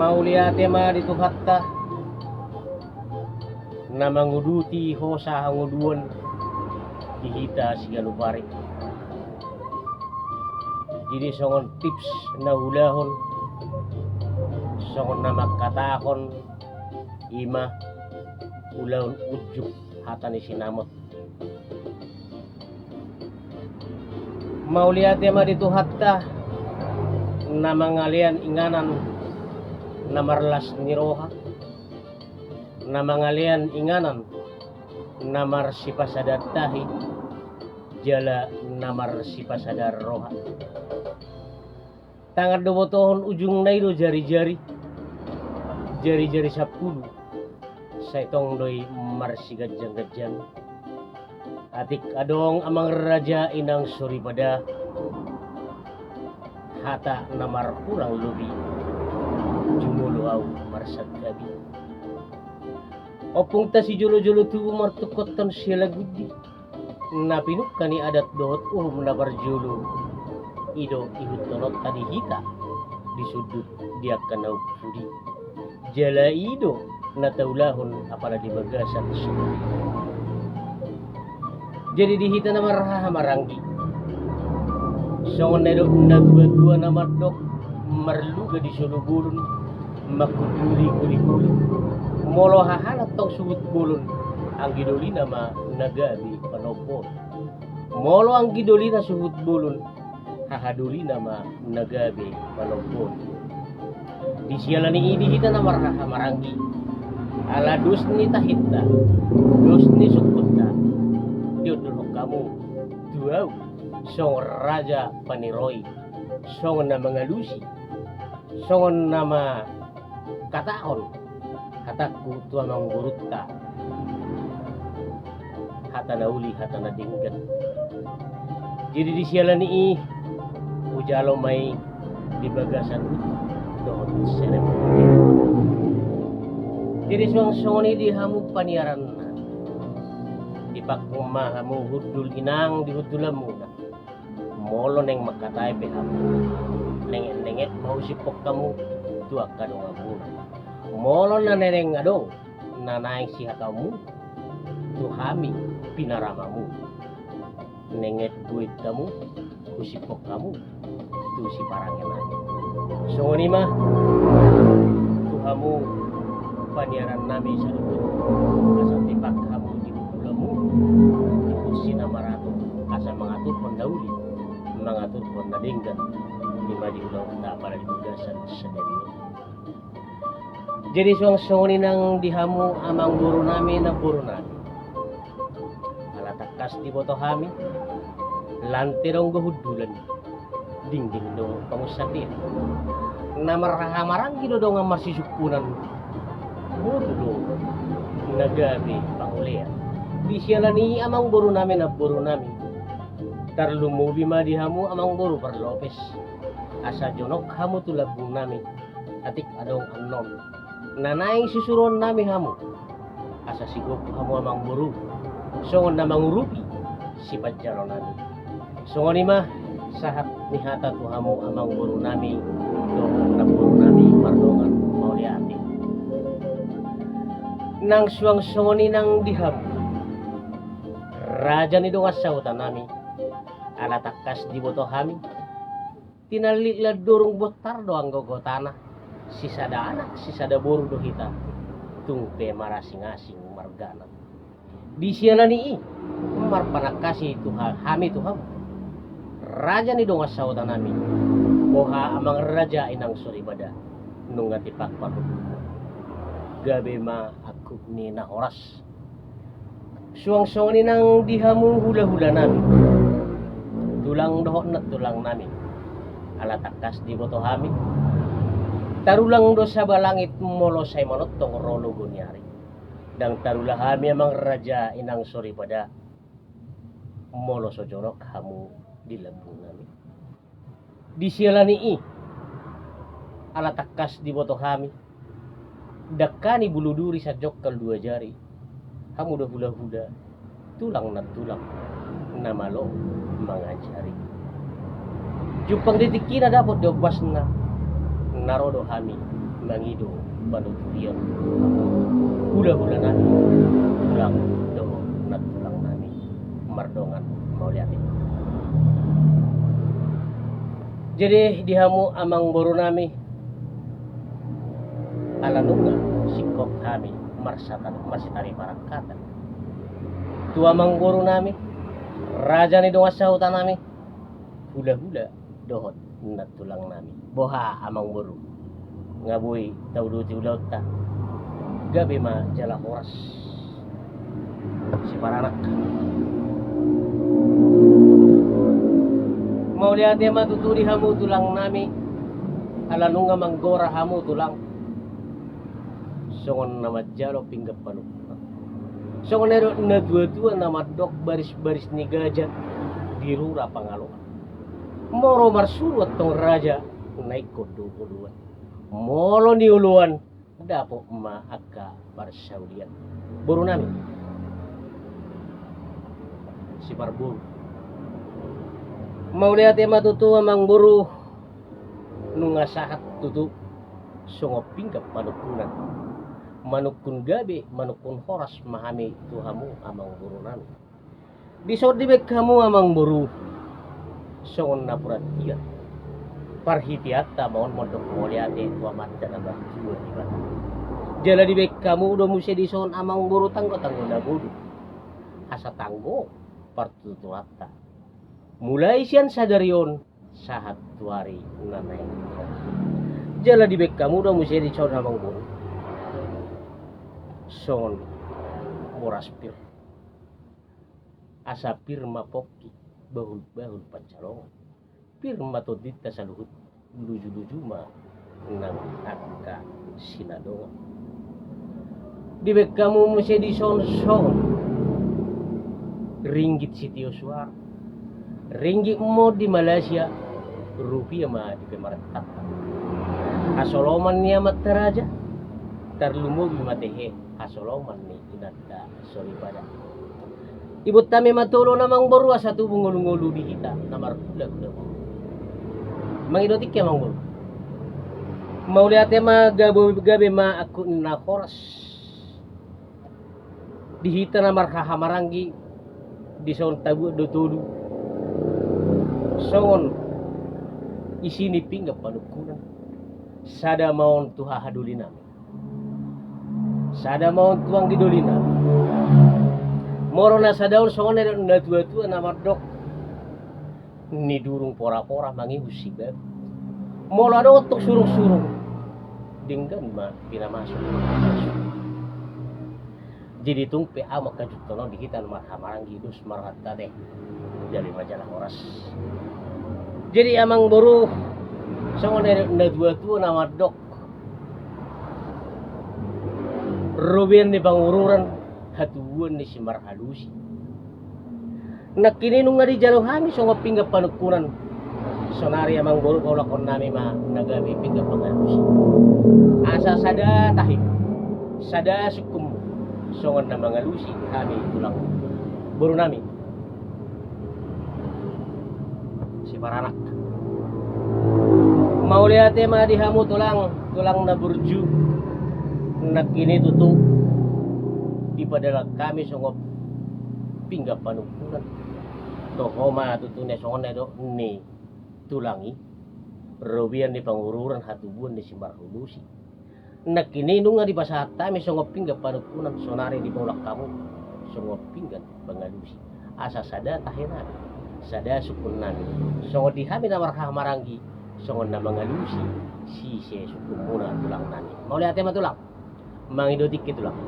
Mauliate ma dituhatta na manguduti ho sa hanguduan dihita sigalubari. Jadi songon tips na hulahon songon na magkatakon ima ulahon ujuk hata ni sinamot. Mauliate ma dituhatta na mangalian inganan na marlas ni roha, na mangalian inganan na marsipasadar tahi jala na marsipasadar roha. Tangan dobotohon ujung naido jari-jari 10 sa itong doy marsigajang-gajang. Atik adong amang raja inang suribada hata na markurang lubi jumuluaw marsag gabi. Opung ta si julo-julo tu martukotan siya lagudi na pinuk kani adat doot na barjulo ido ihut tonot tadi hita di sudut dia kanau pudi jala ido na taulahon apala di bagasan sudut. Jadi dihita na maraha maranggi songon na nagdua na madok marluga di sulubulun makuduli kulikuli molo hahanap tong subut bulun ang gidoli na nagabi panopon molo ang gidoli na subut bulun hahaduli na nagabi panopon di sialan ni idihita na maraha maranggi ala dus ni tahita dus ni sukutta diodolok kamu duaw song raja paniroy song na mangalusi song nama kataon hataku tua manggurutta hata nauli hata nadinggan. Jadi di sialan ni ujalo may di bagasan doon seremoni. Jadi song ni di hamu paniaran di pakuma hamu hudul inang di hudulam muna molo neng makatay pe hamu nenget mau sipok kamu tua kadong abuna molo na neneng adong nanay siha kamu tu hami pinaramamu nenget duit kamu kusipok kamu tu si parangenanya so ni mah tu hamu paniaran nami sa lubut asal tipak kamu di hudulamu itu sinamarato asal mengatur pendauli mengatur pondadinggan di maju ulang tak pada ditugasan sendiri. Jadi suang-suang nang dihamu amang guru nami na guru nami. Ala takas di boto kami lantirong gahudulan dingding dong pangusatir. Namarahamarang gido dong ang masisukunan bodo nagabi pangulian. Di sialan ni amang guru nami na guru nami. Tarlumubi ma dihamu amang guru Lopez. Asa jonok hamu tulabung nami atik adong anon nanay susuron nami hamu asa sigop hamu amang buru songon na mangurupi si pajaro nami songon ni mah sahat ni hata tu hamu amang buru nami doon na buru nami pardongan mauliati nang suang songon ni nang dihamu raja ni dong asautan nami ala takas di boto kami tinalila dorong botar doang gogotana sisada anak sisada boru do hita tungpe marasing-asing margana di sialan ni marpanakasi Tuhan hami Tuhan raja ni dong asautan nami moha amang raja inang suribada nung ngatipak paru gabe ma aku ni na oras suang-suang ni nang dihamu hula-hula nami tulang dohok na tulang nami ala takas di boto hami tarulang do sa balangit molo say manot tong rolo gunyari dang tarulah hami amang raja inang sori pada molo sojorok hamu di labung nami di sialani ala takas di boto hami dakani bulu duri sa jokkal 2 jari hamu do hula-hula tulang na tulang namalo mangajari Jupang ditikina dapat dobas na narodo hami mangido panuturian hula-hula nami tulang do nat tulang nami mardongan mau lihat itu. Jadi dihamu amang boru nami alanunga sikop kami marsitari parakatan tua amang boru nami raja ni dongas sautan nami hula-hula dohot nat tulang nami boha amang boru ngabui tau duti ulaut ta gabe ma jala horas si paranak mau lihat ya ma tuturi hamu tulang nami alanunga manggora hamu tulang songon nama jalo pinggap panuk songon nero na dua-dua nama dok baris-baris ni gajah di rura pangaloan moro marsulu tong raja naik kodo uluan molo ni uluan dapo ma akka barsaulian buru nami si barburu mau lihat ya matutu amang buru nunga sahat tutu songo pinggap manukunan manukun gabe manukun horas mahami tuhamu amang buru nami disod dibek kamu amang buru songon napuratian parhitiata mohon mondok moliate tua mata nambah jiwa tiba jala dibek kamu udah musi dison amang buru tanggo na bodu asa tanggo partutuata mulai sian sadarion sahat tuari nanai jala dibek kamu udah musi dison amang buru son boras pir asa pir mapoki bahul pancalongan pirma todita sa luhut luju-luju ma nang akka sinadongan dibek kamu mesti dison-son ringgit sitio suar ringgit mo di Malaysia rupiah ma di pemaratap asoloman niya mataraja tarlumo bimatehe asoloman ni inata soribada ibut tami matulo namang borwa sa tubong ngulu-ngulu bihita na marpula-gula mangidotik ya manggol mau lihat ya ma gabe ma aku na horas dihita na marhahamaranggi di son tabu dotodu songon isini pinggap panukunan sada maon tuha hadulina sada maon tuang didolina moro na sa daun songon na tua-tua na mardok ni durung pora-pora mangihusi ba molo ada otok surung-surung dinggan ma pinamasuk jadi tumpe amak kajutono dikitan marhamarang gidus marhatta deh dari majalah horas jadi amang boru songon na dua-tua na mardok Rubian ni pangururan hatuan ni si marhalusi nakini nung nga di jalo hami so pinggap panukunan sonari amang boru kau lakon nami ma nagami pinggap pangalusi asa sada tahim sada sukum songon na mangalusi kami tulang boru nami si paranak mau lihat ma dihamu tulang na burju nakini tutu di padala kami songop pinggap panukunan tohoma tutune songon do ni tulangi robian di pangururan hatubuan di simbar hulusi nakini nunga di pasahata mi songop pinggap panukunan sonari di bolak kamu songop pinggan pangalusi asa sada tahena sada sukun nami songo di hami na maranggi songon na mangalusi si se sukun muna tulang nami mau lihat ma tulang mangidotik tulang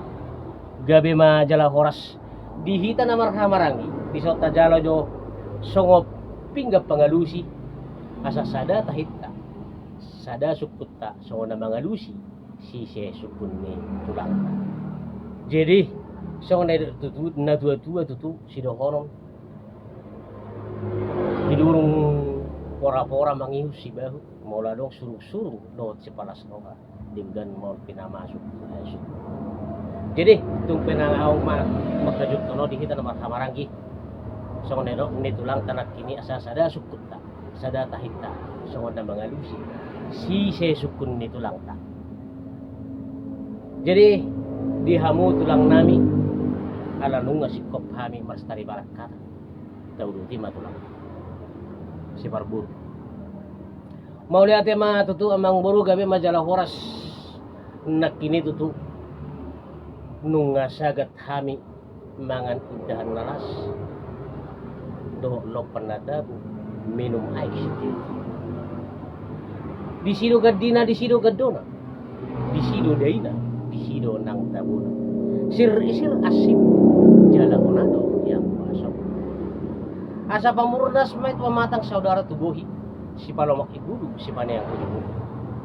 gabe ma jala horas dihita na marhamarangi bisot na jalo jo songop pinggap pangalusi asa sada tahita sada sukutta songo na mangalusi si se sukun ni tulang jadi songo na dua-dua tutu si dohonom didurung pora-pora mangihus si bahu maula dong surung-surung dot si palas noga dengan mau pinamasuk jadi tung penangawang makajut tono dihita na marhamaranggi songon nero ni tulang tanak kini asa sada sukutta sada tahita songon na mangalusi si se sukun ni tulang ta Jadi di hamu tulang nami ala nunga si kop hami mastari barat kata dauduti matulang si parburu mau lihat ma tutu amang buru gabe majalah horas nakini tutu nunga sagat hami mangan udahan nalas do lopan nadabu minum air di sido gadina di sido gadona di sido daina di sido nang tabuna sir asim jala onado yang masuk asa pamurdas met pematang saudara tubuhi si palomak ibulu si panayang kulimu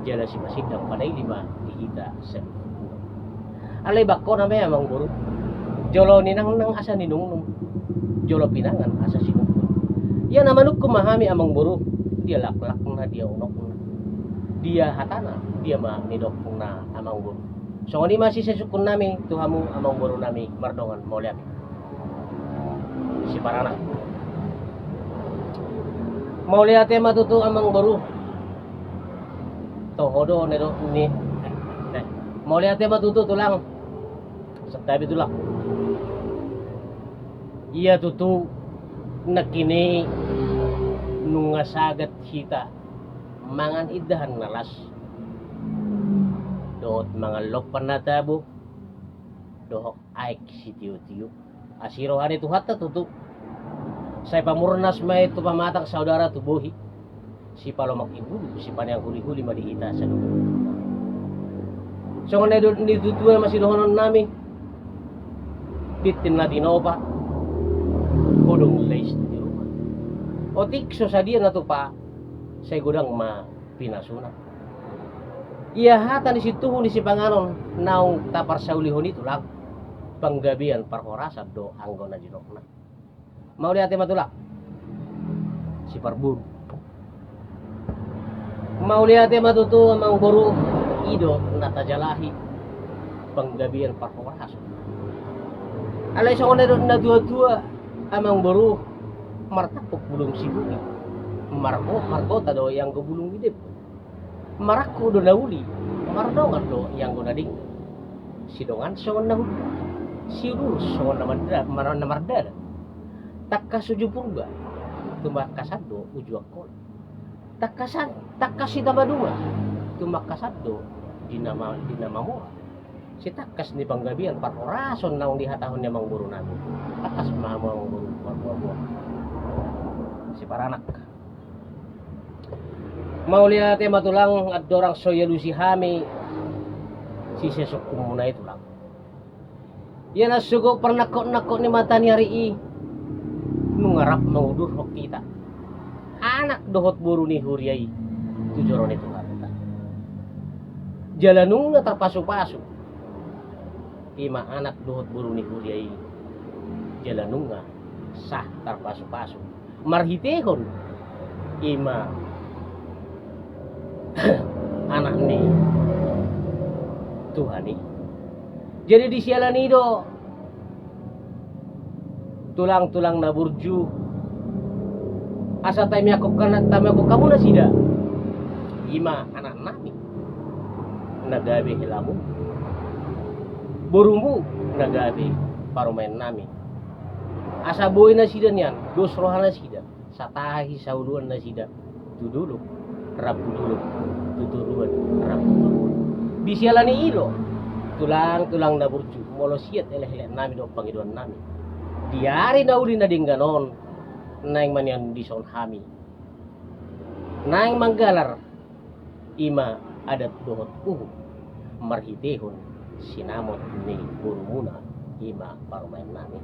jala si masidang panay lima dihita sa alay bako na may amang buru jolo ninang asa ninungnung jolo pinangan asa sinungkul yan namanuk kumahami amang buru dia laklak na dia unok na dia hatana dia manidok na amang buru so ni masih sesukun nami tuhamu amang buru nami mardongan mau lihat si parana mau lihat ya matutu amang buru tohodo nedo ni mau lihat ya matutu tulang setabi tulang iya tutu nakini nungasagat hita mangan idahan nalas dohot mga lopan na tabo dohok aik si tiyo-tiyo asirohan itu hatta tutu say pamurnas may itu pamatang saudara tubuhi si palomak ibu si panayang huli-huli madihita sa lupa so nga nitutuwa masih dohonon nami ditin na tinopa kudong lays di rumah o tikso sa dia na to pa say gudang pinasunan iya hata di situ di si panganon naung tapar saulihon itu lang panggabian parkorasa do anggo na jinokna mau lihat matulak si parburu mau lihat matutu amang buru ido natajalahi panggabian parkorasa alay sa kone na dua-dua amang buru martakok bulong sibuk marko tado yang gubulong idip marakku do nauli mardongan do yang guna ding sidongan songon nahud si lurus songon na mardada takka suju purba tumbak kasado ujuak kol takkas si tamaduma tumbak kasado dinama mo si takkas ni panggabian parorason naung dihatahon ni mang buru namin takkas mamang buru buah si paranak mau lihat matulang at dorang soyalusi hami si sesok kumuna itu lang yan asugo pernako ni mata ni hari nungarap mengudur hok kita anak dohot buru ni huriai tujuron itu kata jalanung na terpasu-pasu ima anak dohot buru ni huriai jalanung na sah terpasu-pasu marhitehon ima anak ni Tuhan ni jadi di sialan itu tulang-tulang na burju asa tami ako kamu na sida ima anak nami nagabi hilamu burumbu nagabi parumain nami asa boy na sida niyan dosrohan na sida satahi sauluan na sida tuduluk rabu dulu tuturuan rabu dulu di sialani ilo tulang na burju molosiat eleh nami do pangiduan nami diari na uli na dingganon naing manyan di son hami naing manggalar ima adat dohot marhitehon sinamot ni burumuna ima parumain nami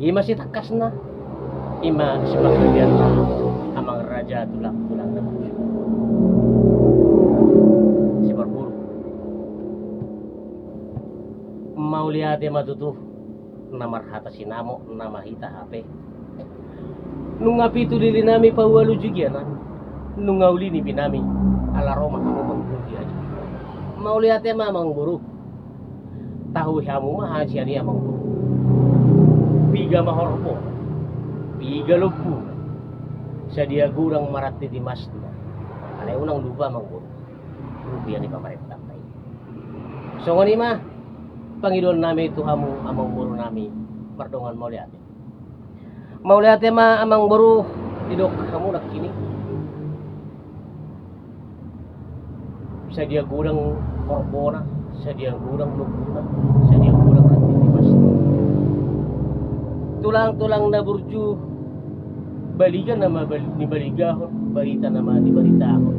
ima si takas na ima si panggabian na amang raja tulang na burju si parburu mau lihat matutuh namarhata sinamo namahita hape nungapi tu dili nami pawalu jugiana nungauli ni binami ala Roma kamu mangkuti aja mau lihat mamang buru tahu hamu mah hasiani amang buru biga mahorpo biga lupu sadia gurang marat di masna alay unang lupa mang buru rupiah ni pamarentah tay So ngani mah Panginoon nami ito hamu amang buru nami pardongan mo liate. Mau liate mah amang buru didok kamu nak kini. Sa dia gudang korbona, sa dia gudang luguna, sa dia gudang aktivitas. Tulang-tulang na burju baligan nama ni baligahon, barita nama di baritahon.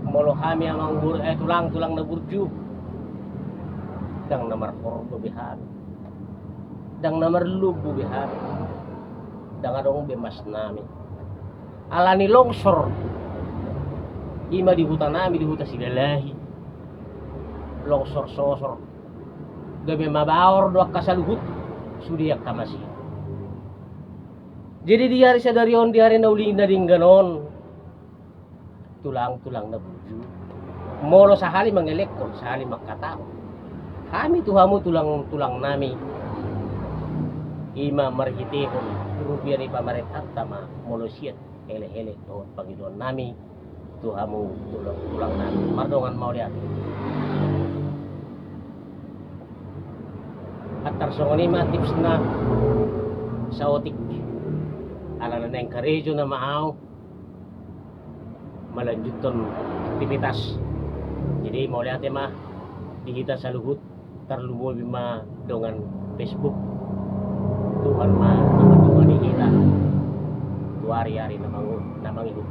Molo kami amang buru tulang-tulang na burju. Dang namar korbo bihan. Dang namar lubu bihan. Dang adong bemas nami. Alani longsor. Ima di hutan nami di hutan silalahi. Longsor sosor. Gabi mabaor doa kasaluhut. Sudiak kamasi. Jadi di hari sadarion di hari nauli na ding ganon. Tulang-tulang na burju. Molo sahali mangelekon, sahali magkatao. Kami tuhamu tulang-tulang nami. Ima marhitihon rupiah ni pamarentah tama molosiat hele-hele doon Panginoon nami tuhamu tulang nami mardongan mau lihat. At tarsongoni ma tips na sa otik ala na yung karejo na maaw malanjuton aktivitas. Jadi mau lihat mah dihita sa luhut tarlumo bima dongan Facebook Tuhan mah namadungan ni kita tuari-ari namang hidup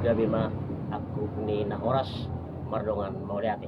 gabi mah aku ni na oras mardongan mau lihat